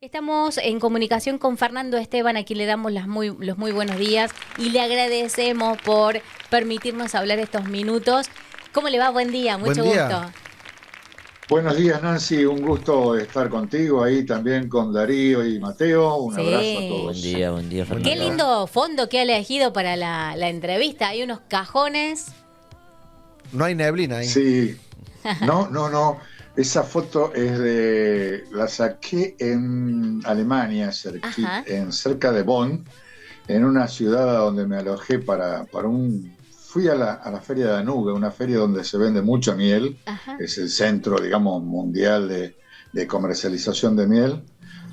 Estamos en comunicación con Fernando Esteban, a quien le damos los muy buenos días y le agradecemos por permitirnos hablar estos minutos. ¿Cómo le va? Buen día, Buen mucho gusto. día. Buenos días, Nancy. Un gusto estar contigo ahí también con Darío y Mateo. Un abrazo a Sí. todos. Buen día, Buen Qué Fernando. día. lindo fondo que ha elegido para la entrevista. Hay unos cajones. No hay neblina ahí. Sí, no, no, no. Esa foto la saqué en Alemania, Ajá. cerca de Bonn, en una ciudad donde me alojé fui a la Feria de Anuga, una feria donde se vende mucha miel. Ajá. Es el centro, digamos, mundial de comercialización de miel.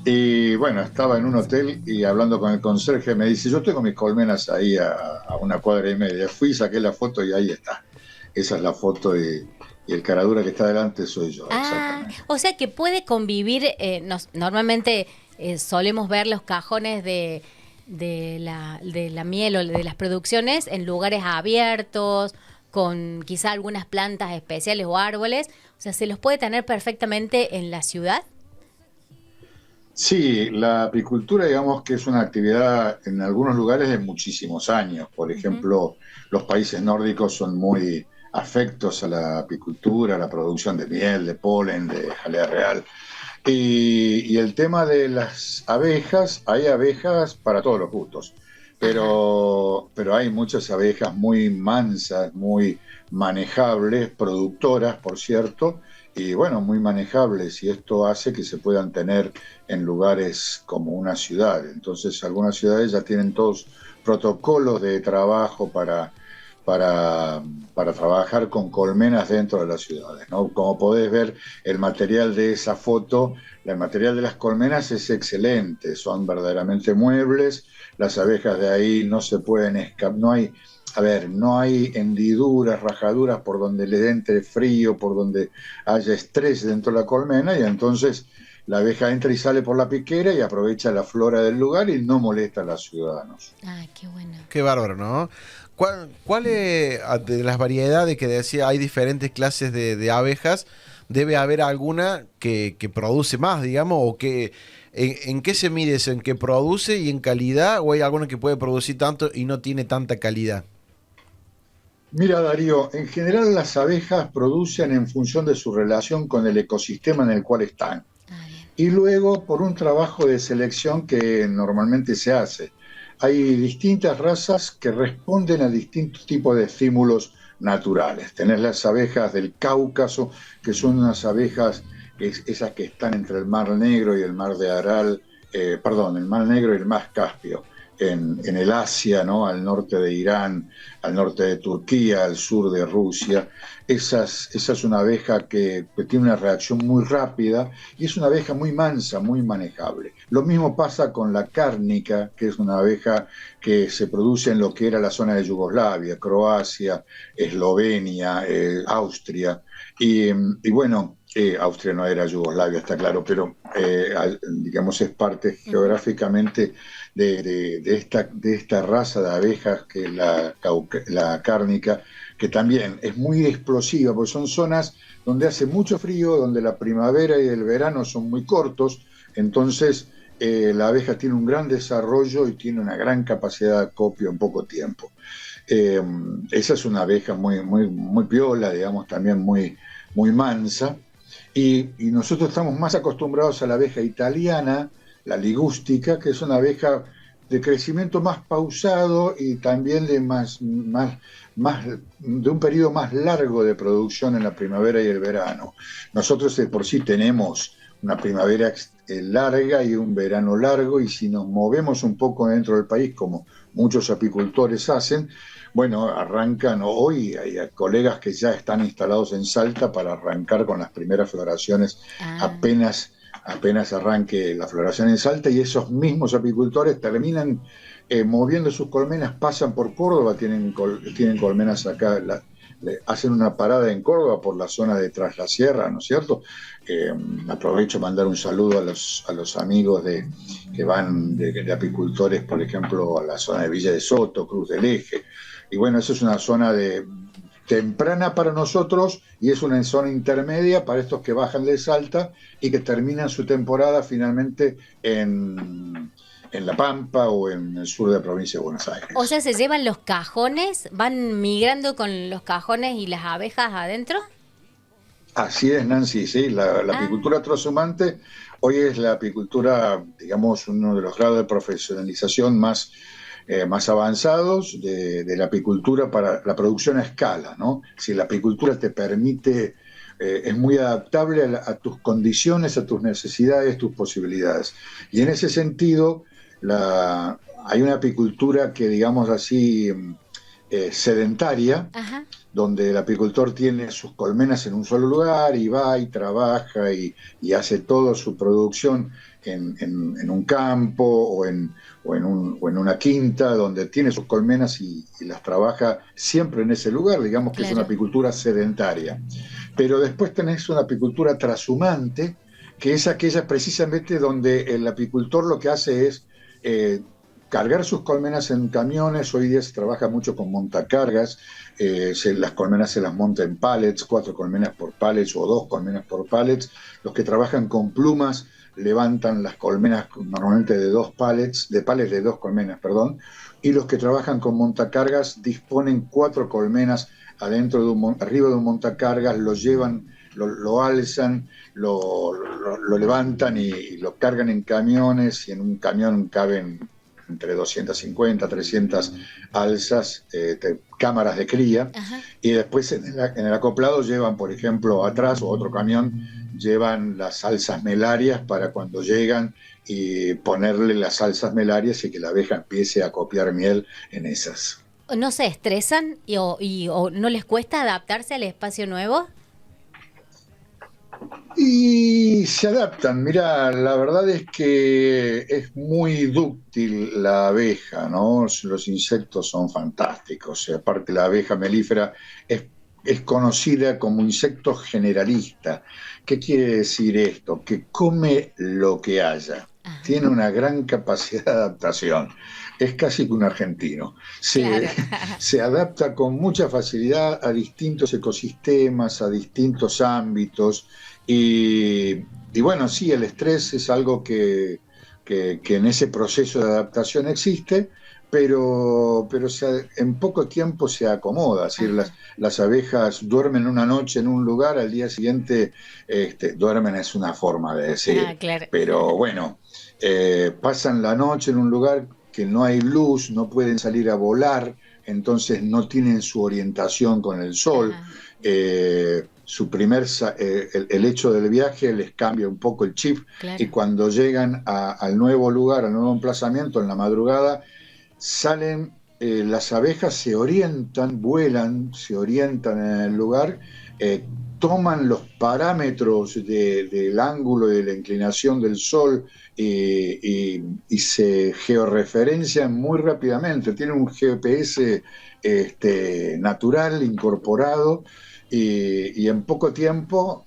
Y bueno, estaba en un hotel y hablando con el conserje me dice, yo tengo mis colmenas ahí a una cuadra y media. Fui, saqué la foto y ahí está. Esa es la foto y el caradura que está delante soy yo, Ah, exactamente. o sea que puede convivir, normalmente solemos ver los cajones de la miel o de las producciones en lugares abiertos, con quizá algunas plantas especiales o árboles. O sea, ¿se los puede tener perfectamente en la ciudad? Sí, la apicultura, digamos que es una actividad en algunos lugares de muchísimos años. Por Ujú. ejemplo, los países nórdicos son muy afectos a la apicultura, a la producción de miel, de polen, de jalea real. Y el tema de las abejas, hay abejas para todos los gustos, Ajá. pero hay muchas abejas muy mansas, muy manejables, productoras, por cierto, y bueno, muy manejables, y esto hace que se puedan tener en lugares como una ciudad. Entonces, algunas ciudades ya tienen todos protocolos de trabajo para, para trabajar con colmenas dentro de las ciudades, ¿no? Como podés ver, el material de esa foto, el material de las colmenas es excelente, son verdaderamente muebles, las abejas de ahí no se pueden escapar, no hay, a ver, no hay hendiduras, rajaduras por donde le entre frío, por donde haya estrés dentro de la colmena, y entonces la abeja entra y sale por la piquera y aprovecha la flora del lugar y no molesta a los ciudadanos. Ah, qué bueno. Qué bárbaro, ¿no? ¿Cuál de las variedades que decía hay diferentes clases de abejas? ¿Debe haber alguna que produce más, digamos? ¿O en qué se mide eso? ¿En qué produce y en calidad? ¿O hay alguna que puede producir tanto y no tiene tanta calidad? Mira, Darío, en general las abejas producen en función de su relación con el ecosistema en el cual están Ah, bien. y luego por un trabajo de selección que normalmente se hace. Hay distintas razas que responden a distintos tipos de estímulos naturales. Tenés las abejas del Cáucaso, que son unas abejas, esas que están entre el Mar Negro y el Mar de Aral, perdón, el Mar Negro y el Mar Caspio, en el Asia, ¿no? Al norte de Irán, al norte de Turquía, al sur de Rusia. Esa es una abeja que tiene una reacción muy rápida y es una abeja muy mansa, muy manejable. Lo mismo pasa con la cárnica, que es una abeja que se produce en lo que era la zona de Yugoslavia, Croacia, Eslovenia, Austria. Y bueno, Austria no era Yugoslavia, está claro, pero digamos es parte Ujú. geográficamente de esta raza de abejas que es la cárnica, que también es muy explosiva, porque son zonas donde hace mucho frío, donde la primavera y el verano son muy cortos, entonces la abeja tiene un gran desarrollo y tiene una gran capacidad de acopio en poco tiempo. Eh, Esa es una abeja muy piola, digamos, también muy mansa, y nosotros estamos más acostumbrados a la abeja italiana, la ligústica, que es una abeja de crecimiento más pausado y también más, de un periodo más largo de producción en la primavera y el verano. Nosotros de por sí tenemos una primavera larga y un verano largo, y si nos movemos un poco dentro del país, como muchos apicultores hacen, bueno, arrancan hoy, hay colegas que ya están instalados en Salta para arrancar con las primeras floraciones Ah, apenas arranque la floración en Salta, y esos mismos apicultores terminan moviendo sus colmenas, pasan por Córdoba, tienen colmenas acá, hacen una parada en Córdoba por la zona de Tras la Sierra, ¿no es cierto? Eh, Aprovecho mandar un saludo a los amigos que van de apicultores, por ejemplo, a la zona de Villa de Soto, Cruz del Eje. Y bueno, esa es una zona temprana para nosotros y es una zona intermedia para estos que bajan de Salta y que terminan su temporada finalmente en La Pampa o en el sur de la provincia de Buenos Aires. O sea, ¿se llevan los cajones? ¿Van migrando con los cajones y las abejas adentro? Así es, Nancy, sí, la apicultura transhumante hoy es la apicultura, digamos, uno de los grados de profesionalización más avanzados de la apicultura para la producción a escala, ¿no? Si la apicultura te permite, es muy adaptable a tus condiciones, a tus necesidades, tus posibilidades. Y en ese sentido, hay una apicultura que, digamos así, sedentaria, Ajá. donde el apicultor tiene sus colmenas en un solo lugar y va y trabaja y hace toda su producción en un campo o en una quinta, donde tiene sus colmenas y las trabaja siempre en ese lugar, digamos que es una apicultura sedentaria. Pero después tenés una apicultura trashumante, que es aquella precisamente donde el apicultor lo que hace es cargar sus colmenas en camiones. Hoy día se trabaja mucho con montacargas, las colmenas se las monta en pallets, 4 colmenas por pallets o 2 colmenas por pallets. Los que trabajan con plumas levantan las colmenas normalmente de 2 pallets, de pallets de 2 colmenas, perdón, y los que trabajan con montacargas disponen 4 colmenas arriba de un montacargas, lo llevan, lo alzan, lo levantan y lo cargan en camiones, y en un camión caben entre 250, 300 alzas, cámaras de cría. Ajá. Y después en el acoplado llevan, por ejemplo, atrás o otro camión, llevan las alzas melarias para cuando llegan y ponerle las alzas melarias y que la abeja empiece a copiar miel en esas. ¿No se estresan o no les cuesta adaptarse al espacio nuevo? Y se adaptan. Mira, la verdad es que es muy dúctil la abeja, ¿no? Los insectos son fantásticos. Aparte, la abeja melífera es conocida como insecto generalista. ¿Qué quiere decir esto? Que come lo que haya. Ajá. Tiene una gran capacidad de adaptación. Es casi que un argentino. Se adapta con mucha facilidad a distintos ecosistemas, a distintos ámbitos. Y bueno, sí, el estrés es algo que en ese proceso de adaptación existe, pero en poco tiempo se acomoda. Es decir, las abejas duermen una noche en un lugar, al día siguiente duermen, es una forma de decir. Claro. Pero bueno, pasan la noche en un lugar que no hay luz, no pueden salir a volar, entonces no tienen su orientación con el sol. El hecho del viaje les cambia un poco el chip, claro. Y cuando llegan al nuevo lugar, al nuevo emplazamiento en la madrugada, salen, las abejas se orientan, vuelan, se orientan en el lugar, toman los parámetros del ángulo y de la inclinación del sol y se georreferencian muy rápidamente. Tienen un GPS natural, incorporado, y en poco tiempo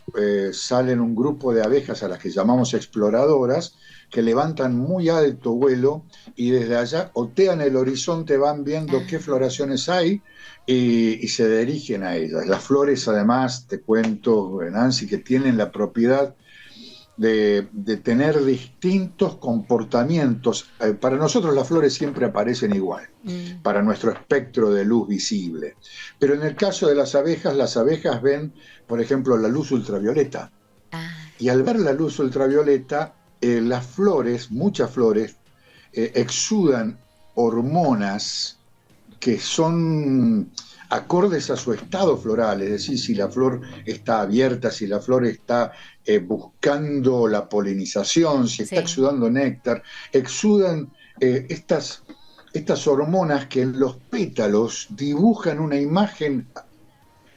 salen un grupo de abejas a las que llamamos exploradoras, que levantan muy alto vuelo y desde allá otean el horizonte, van viendo qué floraciones hay y se dirigen a ellas. Las flores, además, te cuento, Nancy, que tienen la propiedad de tener distintos comportamientos. Para nosotros las flores siempre aparecen igual, para nuestro espectro de luz visible. Pero en el caso de las abejas ven, por ejemplo, la luz ultravioleta. Y al ver la luz ultravioleta, las flores, muchas flores, exudan hormonas que son acordes a su estado floral, es decir, si la flor está abierta, si la flor está buscando la polinización, si está exudando néctar, exudan estas hormonas que en los pétalos dibujan una imagen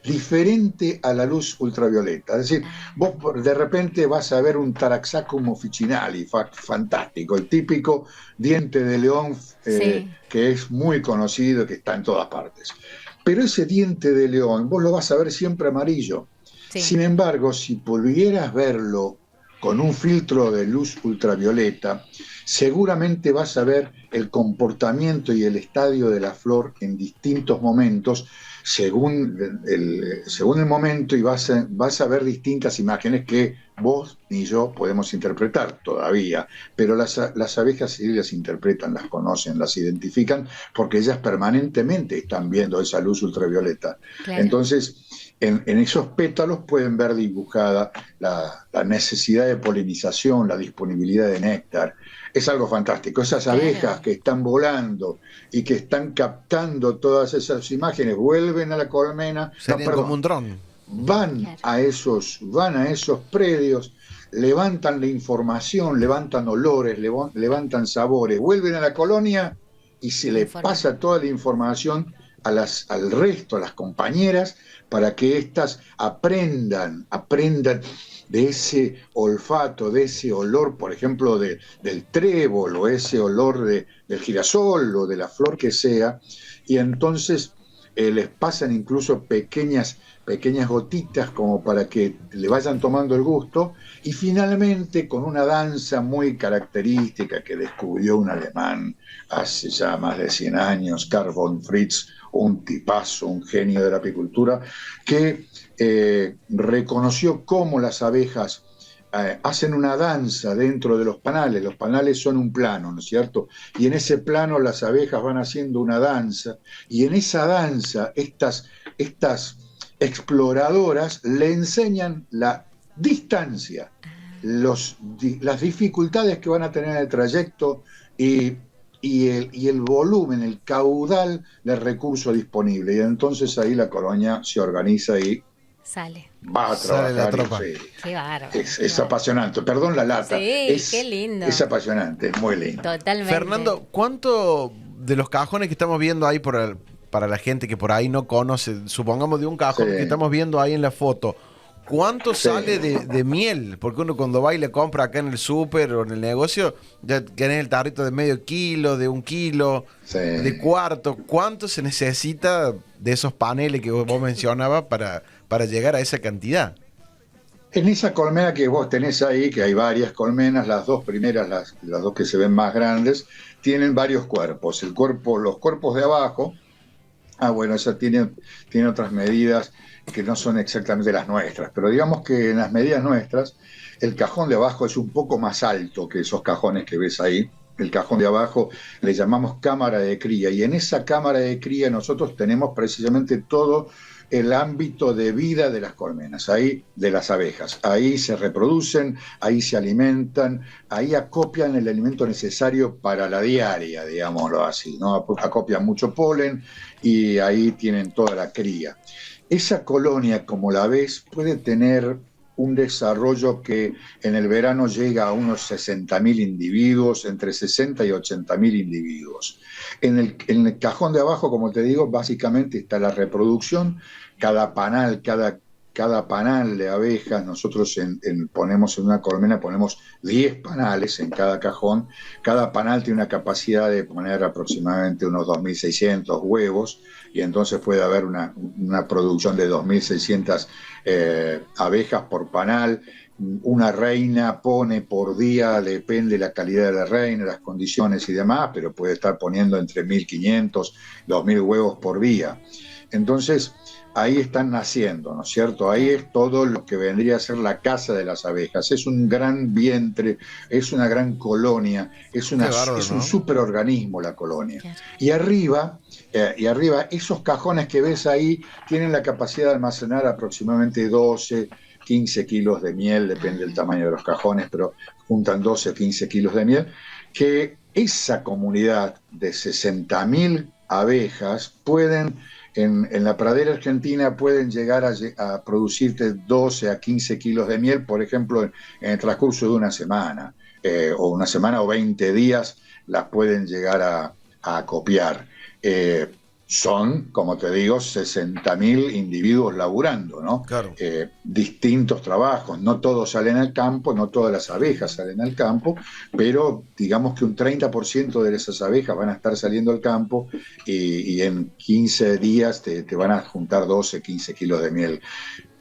diferente a la luz ultravioleta. Es decir, vos de repente vas a ver un Taraxacum officinali, fantástico, el típico diente de león, que es muy conocido, que está en todas partes. Pero ese diente de león, vos lo vas a ver siempre amarillo. Sí. Sin embargo, si pudieras verlo con un filtro de luz ultravioleta, seguramente vas a ver el comportamiento y el estadio de la flor en distintos momentos, según el momento, y vas a ver distintas imágenes que vos ni yo podemos interpretar todavía, pero las abejas sí las interpretan, las conocen, las identifican, porque ellas permanentemente están viendo esa luz ultravioleta. Claro. Entonces, en esos pétalos pueden ver dibujada la necesidad de polinización, la disponibilidad de néctar. Es algo fantástico. Esas abejas que están volando y que están captando todas esas imágenes, vuelven a la colmena. Serían como un dron. Van a esos predios, levantan la información, levantan olores, levantan sabores, vuelven a la colonia y se le pasa toda la información al resto, a las compañeras, para que éstas aprendan de ese olfato, de ese olor, por ejemplo, del trébol, o ese olor del girasol o de la flor que sea, y entonces les pasan incluso pequeñas gotitas como para que le vayan tomando el gusto, y finalmente con una danza muy característica que descubrió un alemán hace ya más de 100 años, Karl von Fritz, un tipazo, un genio de la apicultura, que reconoció cómo las abejas hacen una danza dentro de los panales. Los panales son un plano, ¿no es cierto? Y en ese plano las abejas van haciendo una danza, y en esa danza estas exploradoras le enseñan la distancia, las dificultades que van a tener en el trayecto y el volumen, el caudal de recursos disponible. Y entonces ahí la colonia se organiza y sale. Va a trabajar. La tropa. Qué bárbaro. Es apasionante. Perdón la lata. Sí, qué lindo. Es apasionante, es muy lindo. Totalmente. Fernando, ¿cuánto de los cajones que estamos viendo ahí para la gente que por ahí no conoce, supongamos de un cajón que estamos viendo ahí en la foto, ¿cuánto sale de miel? Porque uno cuando va y le compra acá en el súper o en el negocio, ya tenés el tarrito de medio kilo, de 1 kilo, de cuarto. ¿Cuánto se necesita de esos paneles que vos mencionabas para llegar a esa cantidad? En esa colmena que vos tenés ahí, que hay varias colmenas, las dos primeras, las dos que se ven más grandes, tienen varios cuerpos. Los cuerpos de abajo, esa tiene otras medidas que no son exactamente las nuestras, pero digamos que en las medidas nuestras, el cajón de abajo es un poco más alto que esos cajones que ves ahí. El cajón de abajo le llamamos cámara de cría, y en esa cámara de cría nosotros tenemos precisamente todo el ámbito de vida de las colmenas, ahí de las abejas. Ahí se reproducen, ahí se alimentan, ahí acopian el alimento necesario para la diaria, digámoslo así, ¿no? Acopian mucho polen y ahí tienen toda la cría. Esa colonia, como la ves, puede tener un desarrollo que en el verano llega a unos 60.000 individuos, entre 60 y 80.000 individuos. En el cajón de abajo, como te digo, básicamente está la reproducción. Cada panal de abejas, nosotros ponemos en una colmena, ponemos 10 panales en cada cajón. Cada panal tiene una capacidad de poner aproximadamente unos 2.600 huevos, y entonces puede haber una producción de 2.600 abejas por panal. Una reina pone por día, depende de la calidad de la reina, las condiciones y demás, pero puede estar poniendo entre 1.500 y 2.000 huevos por día. Entonces, ahí están naciendo, ¿no es cierto? Ahí es todo lo que vendría a ser la casa de las abejas. Es un gran vientre, es una gran colonia, es un superorganismo la colonia. Claro. Y arriba, esos cajones que ves ahí tienen la capacidad de almacenar aproximadamente 12, 15 kilos de miel, depende del tamaño de los cajones, pero juntan 12, 15 kilos de miel, que esa comunidad de 60.000 abejas pueden... En la pradera argentina pueden llegar a producirte 12 a 15 kilos de miel, por ejemplo, en el transcurso de una semana, o 20 días las pueden llegar a acopiar. Son, como te digo, 60.000 individuos laburando, ¿no? Claro. Distintos trabajos, no todos salen al campo, no todas las abejas salen al campo, pero digamos que un 30% de esas abejas van a estar saliendo al campo, y en 15 días te van a juntar 12, 15 kilos de miel.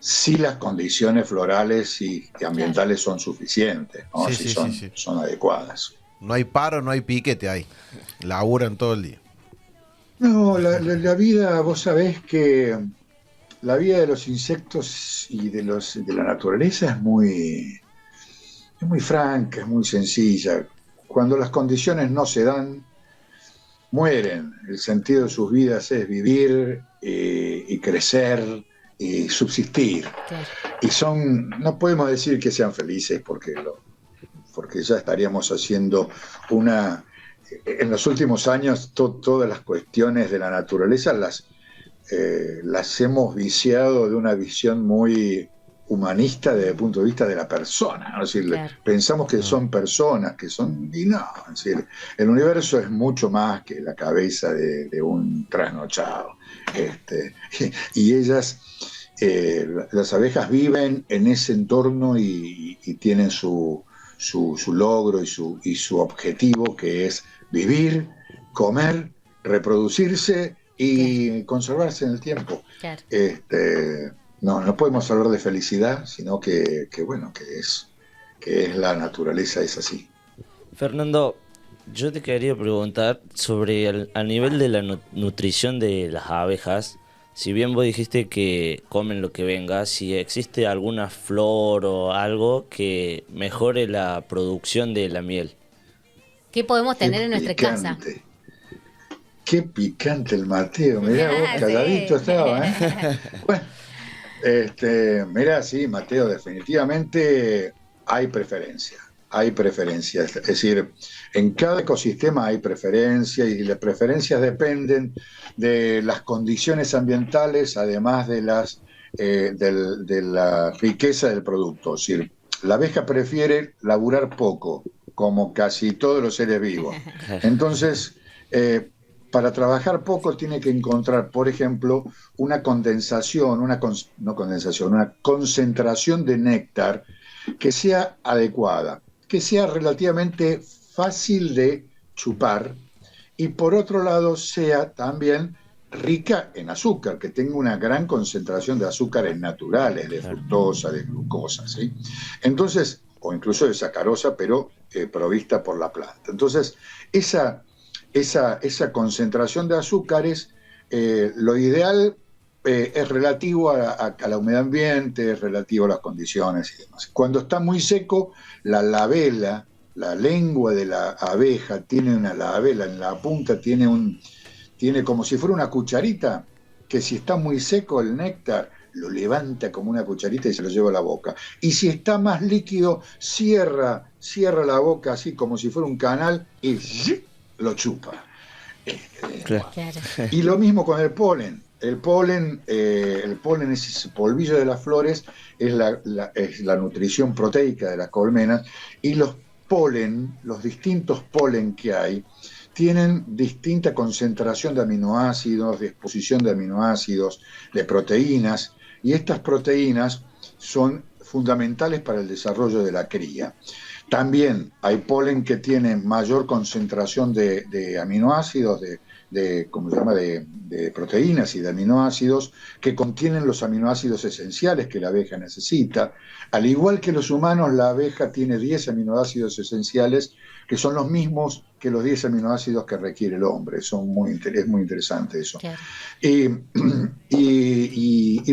si las condiciones florales y ambientales son suficientes, ¿no? Sí, Si sí, sí. son adecuadas. No hay paro, no hay piquete ahí. Laburan todo el día. No, la vida, vos sabés que la vida de los insectos y de la naturaleza es muy franca, es muy sencilla. Cuando las condiciones no se dan, mueren. El sentido de sus vidas es vivir y crecer y subsistir. Claro. Y no podemos decir que sean felices porque ya estaríamos haciendo en los últimos años todas las cuestiones de la naturaleza las hemos viciado de una visión muy humanista desde el punto de vista de la persona, ¿no? Es decir, Claro. pensamos que son personas, y no, es decir, el universo es mucho más que la cabeza de un trasnochado. Y ellas, las abejas viven en ese entorno y tienen su logro y su objetivo, que es vivir, comer, reproducirse y conservarse en el tiempo. Claro. No podemos hablar de felicidad, sino que es la naturaleza, es así. Fernando, yo te quería preguntar sobre al nivel de la nutrición de las abejas. Si bien vos dijiste que comen lo que venga, si existe alguna flor o algo que mejore la producción de la miel. ¿Qué podemos tener en nuestra casa? Qué picante el Mateo, mirá vos, calladito estaba, ¿eh? Bueno, mirá, sí, Mateo, definitivamente hay preferencia. Es decir, en cada ecosistema hay preferencias y las preferencias dependen de las condiciones ambientales, además de la riqueza del producto. Es decir, la abeja prefiere laburar poco, como casi todos los seres vivos. Entonces, para trabajar poco tiene que encontrar, por ejemplo, una concentración de néctar que sea adecuada, que sea relativamente fácil de chupar y por otro lado sea también rica en azúcar, que tenga una gran concentración de azúcares naturales, de fructosa, de glucosa, ¿sí? Entonces, o incluso de sacarosa, pero provista por la planta. Entonces, esa concentración de azúcares, lo ideal es relativo a la humedad ambiente, es relativo a las condiciones y demás. Cuando está muy seco, la labela, la lengua de la abeja, la labela en la punta tiene como si fuera una cucharita, que si está muy seco el néctar, lo levanta como una cucharita y se lo lleva a la boca. Y si está más líquido, cierra la boca así como si fuera un canal y lo chupa. Claro. Y lo mismo con el polen. El polen es ese polvillo de las flores, es la nutrición proteica de las colmenas, y los distintos polen que hay, tienen distinta concentración de aminoácidos, de exposición de aminoácidos, de proteínas, y estas proteínas son fundamentales para el desarrollo de la cría. También hay polen que tienen mayor concentración de aminoácidos, de proteínas y de aminoácidos que contienen los aminoácidos esenciales que la abeja necesita. Al igual que los humanos, la abeja tiene 10 aminoácidos esenciales que son los mismos que los 10 aminoácidos que requiere el hombre. Es muy interesante eso. Claro. Y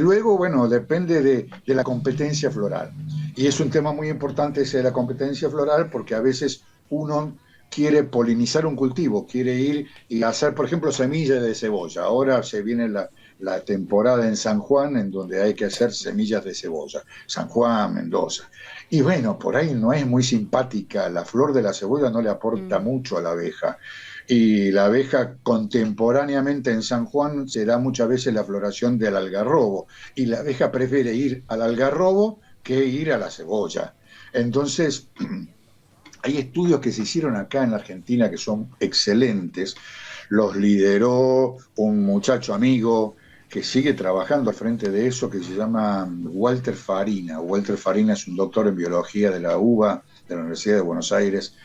luego, bueno, depende de la competencia floral. Y es un tema muy importante ese de la competencia floral, porque a veces uno quiere polinizar un cultivo, quiere ir y hacer, por ejemplo, semillas de cebolla. Ahora se viene la temporada en San Juan, en donde hay que hacer semillas de cebolla. San Juan, Mendoza. Y bueno, por ahí no es muy simpática. La flor de la cebolla no le aporta mucho a la abeja. Y la abeja contemporáneamente en San Juan se da muchas veces la floración del algarrobo. Y la abeja prefiere ir al algarrobo que ir a la cebolla. Entonces, hay estudios que se hicieron acá en la Argentina que son excelentes. Los lideró un muchacho amigo que sigue trabajando al frente de eso, que se llama Walter Farina. Walter Farina es un doctor en biología de la UBA, de la Universidad de Buenos Aires.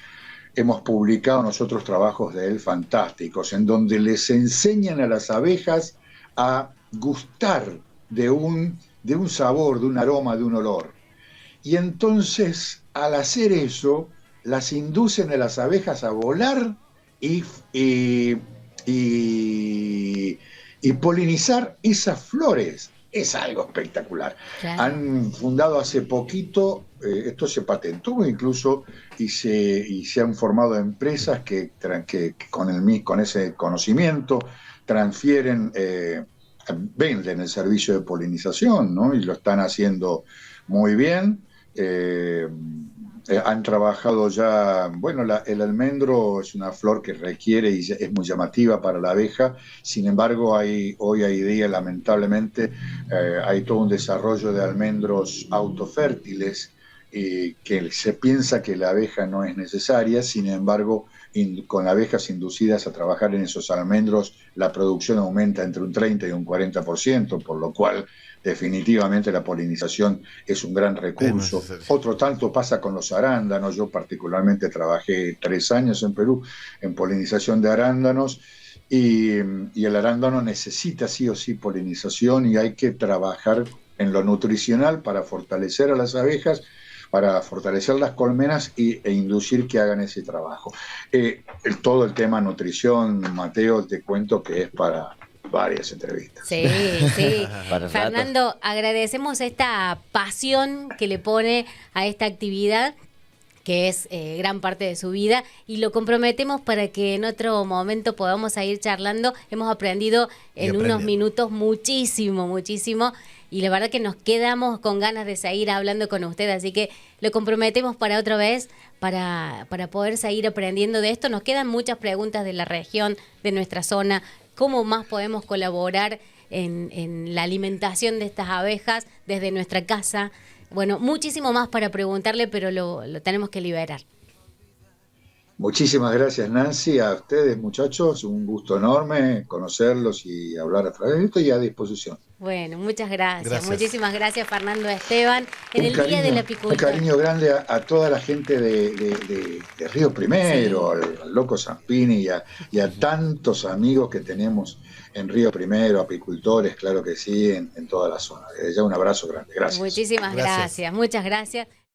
Hemos publicado nosotros trabajos de él fantásticos, en donde les enseñan a las abejas a gustar de de un sabor, de un aroma, de un olor. Y entonces, al hacer eso, las inducen a las abejas a volar y, y, y, y polinizar esas flores. Es algo espectacular. Claro. Han fundado hace poquito, esto se patentó incluso, y se han formado empresas que con ese conocimiento transfieren, venden el servicio de polinización, ¿no? Y lo están haciendo muy bien. Han trabajado ya, bueno, el almendro es una flor que requiere y es muy llamativa para la abeja. Sin embargo, hoy hay día, lamentablemente, hay todo un desarrollo de almendros autofértiles, que se piensa que la abeja no es necesaria. Sin embargo, con abejas inducidas a trabajar en esos almendros, la producción aumenta entre un 30 y un 40%, por lo cual definitivamente la polinización es un gran recurso. Otro tanto pasa con los arándanos. Yo particularmente trabajé 3 años en Perú en polinización de arándanos, y el arándano necesita sí o sí polinización, y hay que trabajar en lo nutricional para fortalecer a las abejas, para fortalecer las colmenas e inducir que hagan ese trabajo. Todo el tema nutrición, Mateo, te cuento que es para varias entrevistas. Sí, sí. Fernando, agradecemos esta pasión que le pone a esta actividad, que es gran parte de su vida, y lo comprometemos para que en otro momento podamos seguir charlando. Hemos aprendido en unos minutos muchísimo, muchísimo, y la verdad que nos quedamos con ganas de seguir hablando con usted, así que lo comprometemos para otra vez, para poder seguir aprendiendo de esto. Nos quedan muchas preguntas de la región, de nuestra zona. ¿Cómo más podemos colaborar en la alimentación de estas abejas desde nuestra casa? Bueno, muchísimo más para preguntarle, pero lo tenemos que liberar. Muchísimas gracias, Nancy, a ustedes, muchachos. Un gusto enorme conocerlos y hablar a través de esto, y a disposición. Bueno, muchas gracias. Muchísimas gracias, Fernando Esteban. En el Día del Apicultor. Un cariño grande a toda la gente de Río Primero, sí, al Loco Zampini y a tantos amigos que tenemos en Río Primero, apicultores, claro que sí, en toda la zona. Ya un abrazo grande. Gracias. Muchísimas gracias. Muchas gracias.